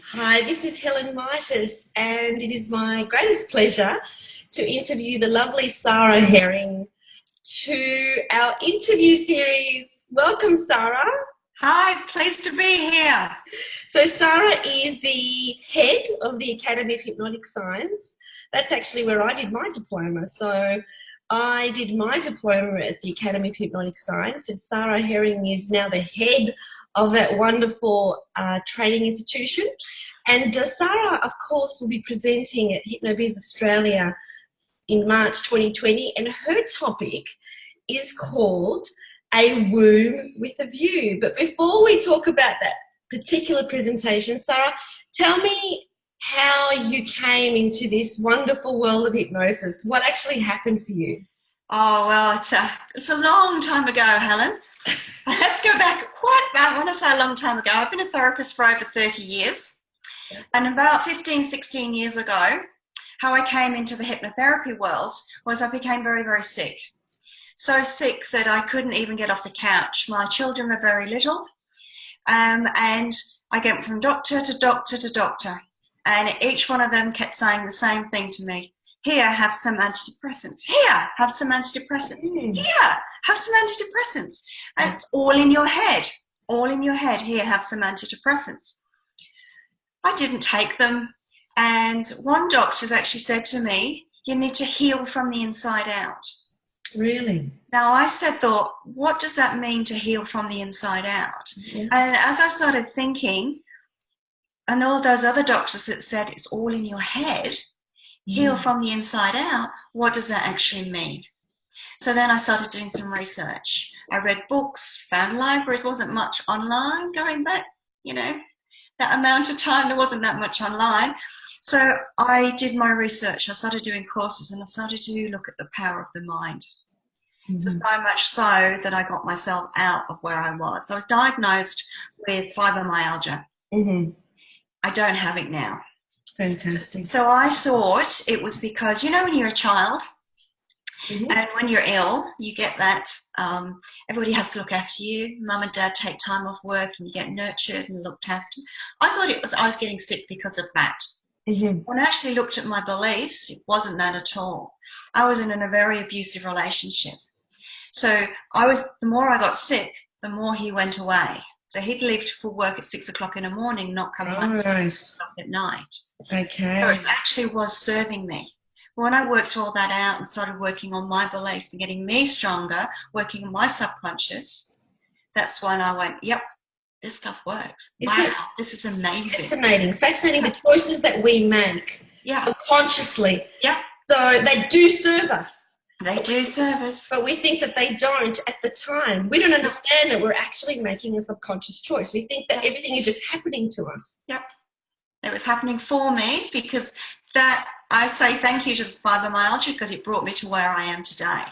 Hi, this is Helen Mitis, and it is my greatest pleasure to interview the lovely Sara Herring to our interview series. Welcome, Sara. Hi, pleased to be here. So Sara is the head of the Academy of Hypnotic Science. That's actually where I did my diploma. So I did my diploma at the Academy of Hypnotic Science, and Sara Herring is now the head of that wonderful training institution. And Sara, of course, will be presenting at HypnoBiz Australia in March 2020, and her topic is called A Womb with a View. But before we talk about that particular presentation, Sara, tell me how you came into this wonderful world of hypnosis. What actually happened for you? Oh, well, it's a long time ago, Helen. Let's go back I want to say a long time ago. I've been a therapist for over 30 years. And about 15, 16 years ago, how I came into the hypnotherapy world was I became very, very sick. So sick that I couldn't even get off the couch. My children were very little. And I went from doctor to doctor to doctor. And each one of them kept saying the same thing to me. Here, have some antidepressants. Here, have some antidepressants. Here, have some antidepressants. And it's all in your head. All in your head. Here, have some antidepressants. I didn't take them. And one doctor's actually said to me, you need to heal from the inside out. Really? Now, I thought, what does that mean to heal from the inside out? Yeah. And as I started thinking, and all those other doctors that said it's all in your head, heal from the inside out, what does that actually mean? So then I started doing some research. I read books, found libraries, wasn't much online going back, that amount of time, there wasn't that much online. So I did my research, I started doing courses, and I started to look at the power of the mind. So much so that I got myself out of where I was. So I was diagnosed with fibromyalgia. I don't have it now. Fantastic. So I thought it was because, when you're a child and when you're ill, you get that, everybody has to look after you. Mum and dad take time off work and you get nurtured and looked after. I thought I was getting sick because of that. When I actually looked at my beliefs, it wasn't that at all. I was in a very abusive relationship. So the more I got sick, the more he went away. So he'd leave for work at 6 o'clock in the morning, not come home at night. Okay. So it actually was serving me. When I worked all that out and started working on my beliefs and getting me stronger, working on my subconscious, that's when I went, yep, this stuff works. This is amazing. Fascinating. The choices that we make subconsciously. Yeah. So they do serve us. They do serve us. But we think that they don't at the time. We don't understand that we're actually making a subconscious choice. We think that everything is just happening to us. Yep. It was happening for me because I say thank you to the fibromyalgia because it brought me to where I am today.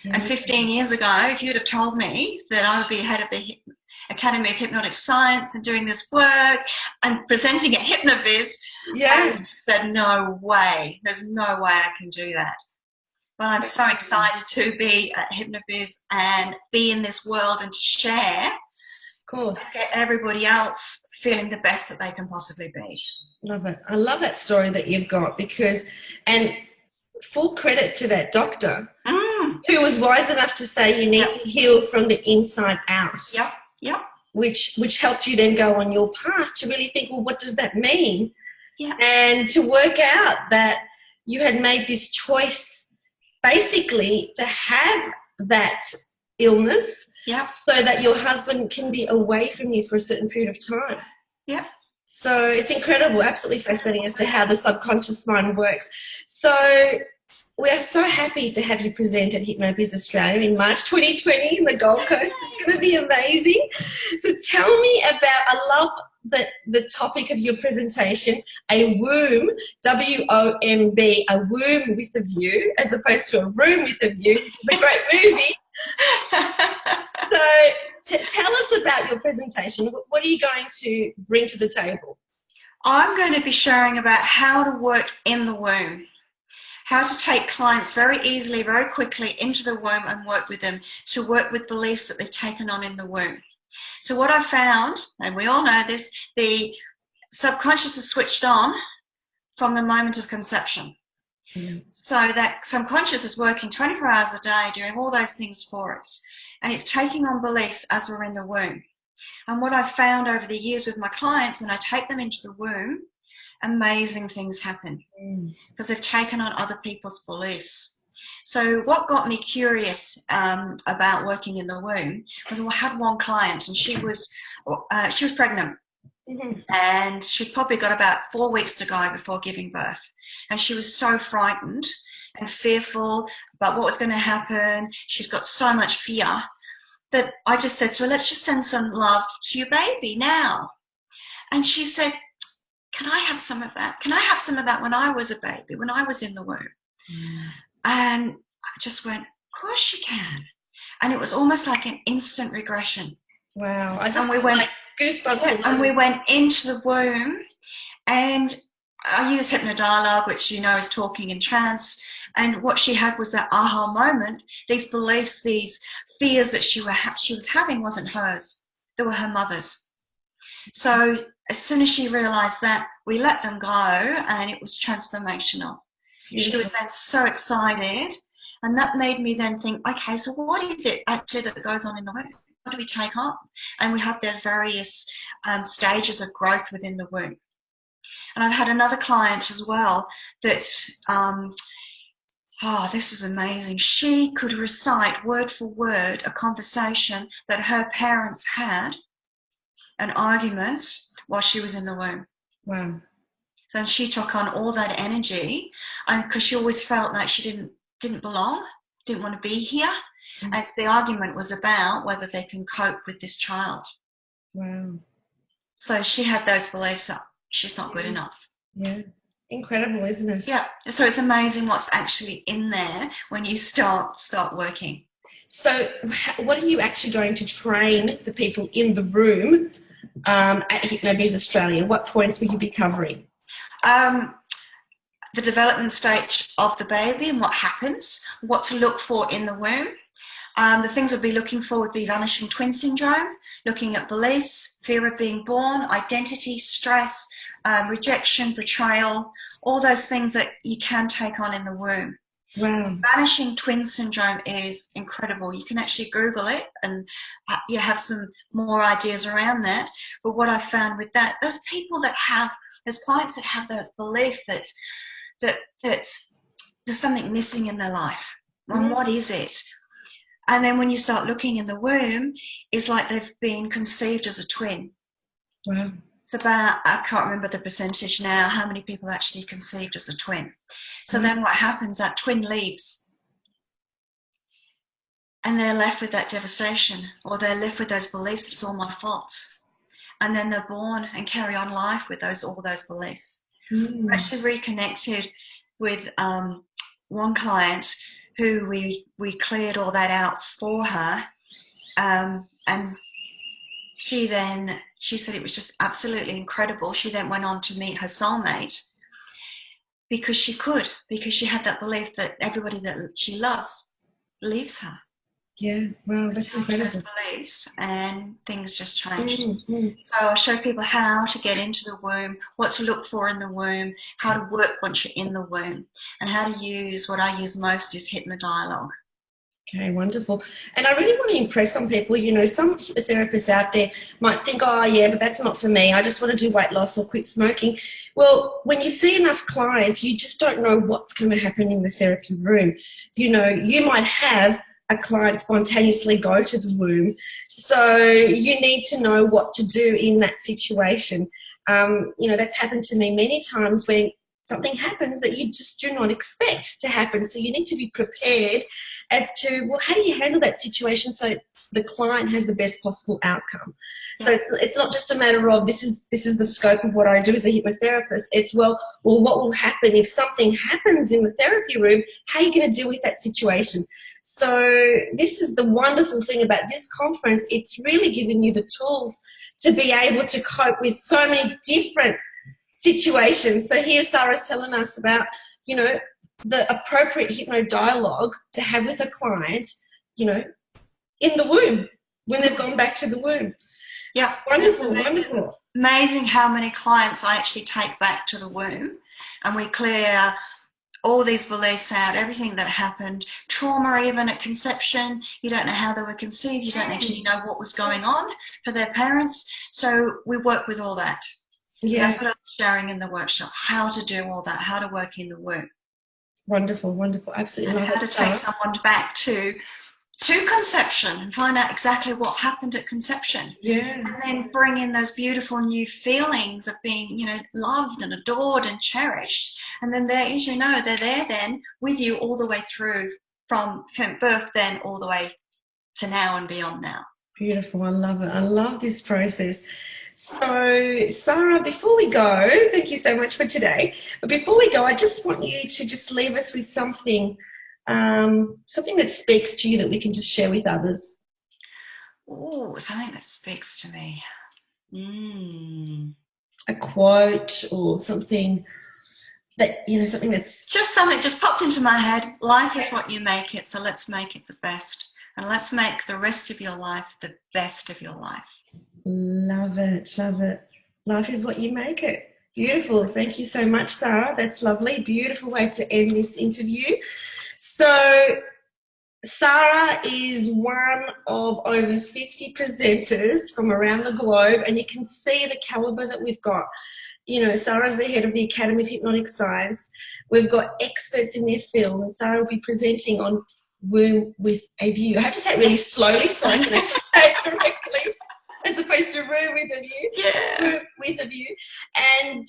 And 15 years ago, if you'd have told me that I would be head of the Academy of Hypnotic Science and doing this work and presenting at HypnoBiz, I said, no way. There's no way I can do that. Well, I'm so excited to be at HypnoBiz and be in this world and to share. Of course. Get everybody else feeling the best that they can possibly be. Love it. I love that story that you've got and full credit to that doctor who was wise enough to say you need to heal from the inside out. Yep. Which helped you then go on your path to really think, well, what does that mean? Yeah. And to work out that you had made this choice basically to have that illness so that your husband can be away from you for a certain period of time. Yeah. So it's incredible, absolutely fascinating as to how the subconscious mind works. So we are so happy to have you present at HypnoBiz Australia in March 2020 in the Gold Coast. It's going to be amazing. So tell me about, I love the topic of your presentation, a womb, W-O-M-B, a womb with a view, as opposed to a room with a view, which is a great movie. So tell us about your presentation. What are you going to bring to the table? I'm going to be sharing about how to work in the womb. How to take clients very easily, very quickly into the womb and work with them, to work with beliefs that they've taken on in the womb. So what I found, and we all know this, the subconscious is switched on from the moment of conception. So that subconscious is working 24 hours a day, doing all those things for us. And it's taking on beliefs as we're in the womb. And what I've found over the years with my clients, when I take them into the womb, amazing things happen because they've taken on other people's beliefs. So what got me curious about working in the womb was, I had one client, and she was pregnant. And she'd probably got about 4 weeks to go before giving birth. And she was so frightened and fearful about what was going to happen. She's got so much fear that I just said to her, let's just send some love to your baby now. And she said, can I have some of that? Can I have some of that when I was a baby, when I was in the womb? And I just went, of course you can. And it was almost like an instant regression. Wow. And we went, goosebumps. And we went into the womb, and I use hypnodialogue, which you know is talking in trance. And what she had was that aha moment. These beliefs, these fears that she was having wasn't hers. They were her mother's. So as soon as she realised that, we let them go, and it was transformational. She was then so excited, and that made me then think, okay, so what is it actually that goes on in the womb? What do we take on? And we have those various stages of growth within the womb. And I've had another client as well that, this is amazing. She could recite word for word a conversation that her parents had, an argument, while she was in the womb. Wow. So she took on all that energy, because she always felt like she didn't belong, didn't want to be here. As the argument was about whether they can cope with this child. Wow. So she had those beliefs that she's not good enough. Yeah. Incredible, isn't it? Yeah. So it's amazing what's actually in there when you start working. So what are you actually going to train the people in the room at HypnoBiz Australia? What points will you be covering? The development stage of the baby and what happens, what to look for in the womb. The things we'll be looking for would be vanishing twin syndrome, looking at beliefs, fear of being born, identity, stress, rejection, betrayal, all those things that you can take on in the womb. Wow. Vanishing twin syndrome is incredible. You can actually Google it, and you have some more ideas around that. But what I've found with that, those people that have, there's clients that have those belief that there's something missing in their life. And what is it? And then when you start looking in the womb, it's like they've been conceived as a twin. Wow. It's about, I can't remember the percentage now, how many people actually conceived as a twin. So then what happens, that twin leaves. And they're left with that devastation, or they're left with those beliefs, it's all my fault. And then they're born and carry on life with all those beliefs. I actually reconnected with one client who we cleared all that out for her, and she said it was just absolutely incredible. She then went on to meet her soulmate because she had that belief that everybody that she loves leaves her. Yeah, wow, that's incredible. Those beliefs, and things just changed. So I'll show people how to get into the womb, what to look for in the womb, how to work once you're in the womb, and how to use, what I use most is hypnodialogue. Okay, wonderful. And I really want to impress on people, you know, some hypnotherapists out there might think, oh yeah, but that's not for me. I just want to do weight loss or quit smoking. Well, when you see enough clients, you just don't know what's going to happen in the therapy room. You know, you might have a client spontaneously go to the womb. So you need to know what to do in that situation. You know, that's happened to me many times when something happens that you just do not expect to happen. So you need to be prepared as to, well, how do you handle that situation so the client has the best possible outcome? Yeah. So it's not just a matter of this is the scope of what I do as a hypnotherapist. It's, well, what will happen if something happens in the therapy room? How are you going to deal with that situation? So this is the wonderful thing about this conference. It's really giving you the tools to be able to cope with so many different situations. So here Sara's telling us about, you know, the appropriate hypnodialogue to have with a client, you know, in the womb, when they've gone back to the womb. Yeah. Wonderful, wonderful. amazing how many clients I actually take back to the womb, and we clear all these beliefs out, everything that happened, trauma even at conception. You don't know how they were conceived, you don't actually know what was going on for their parents. So we work with all that. Yeah. And that's what I was sharing in the workshop, how to do all that, how to work in the womb. Wonderful, wonderful. Absolutely And love how it, to take Sara. someone back to conception and find out exactly what happened at conception. Yeah. And then bring in those beautiful new feelings of being, you know, loved and adored and cherished. And then they're, as you know, they're there then with you all the way through from birth then all the way to now and beyond now. Beautiful. I love it. I love this process. So, Sara, before we go, thank you so much for today. But before we go, I just want you to just leave us with something, something that speaks to you that we can just share with others. Oh, something that speaks to me. A quote or something that, you know, something that's... Just something just popped into my head. Life is what you make it, so let's make it the best. And let's make the rest of your life the best of your life. Love it, love it. Life is what you make it. Beautiful. Thank you so much, Sara. That's lovely. Beautiful way to end this interview. So, Sara is one of over 50 presenters from around the globe, and you can see the caliber that we've got. You know, Sara's the head of the Academy of Hypnotic Science. We've got experts in their field, and Sara will be presenting on Womb with a View. I have to say it really slowly so I can actually say it correctly, as opposed to Room with a View. Yeah. Room with a View. And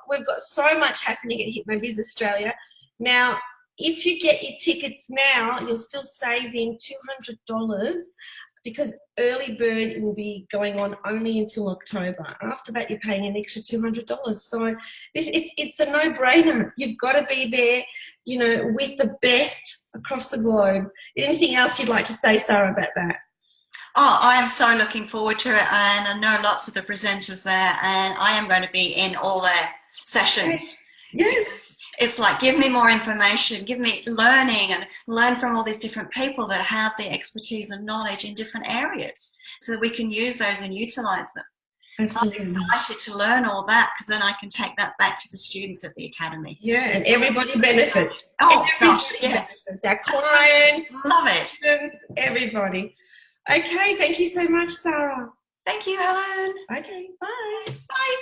we've got so much happening at HypnoBiz Australia. Now, if you get your tickets now, you're still saving $200 because early bird will be going on only until October. After that, you're paying an extra $200. So it's a no-brainer. You've got to be there, you know, with the best across the globe. Anything else you'd like to say, Sara, about that? Oh, I am so looking forward to it, and I know lots of the presenters there, and I am going to be in all their sessions. Yes. It's like, give me more information, give me learning, and learn from all these different people that have the expertise and knowledge in different areas so that we can use those and utilize them. Absolutely. I'm excited to learn all that because then I can take that back to the students at the Academy. Yeah, and everybody benefits. Oh, Everybody gosh, yes. benefits. Our clients, love it. students, everybody. Okay, thank you so much, Sara. Thank you, Helen. Okay, bye. Bye.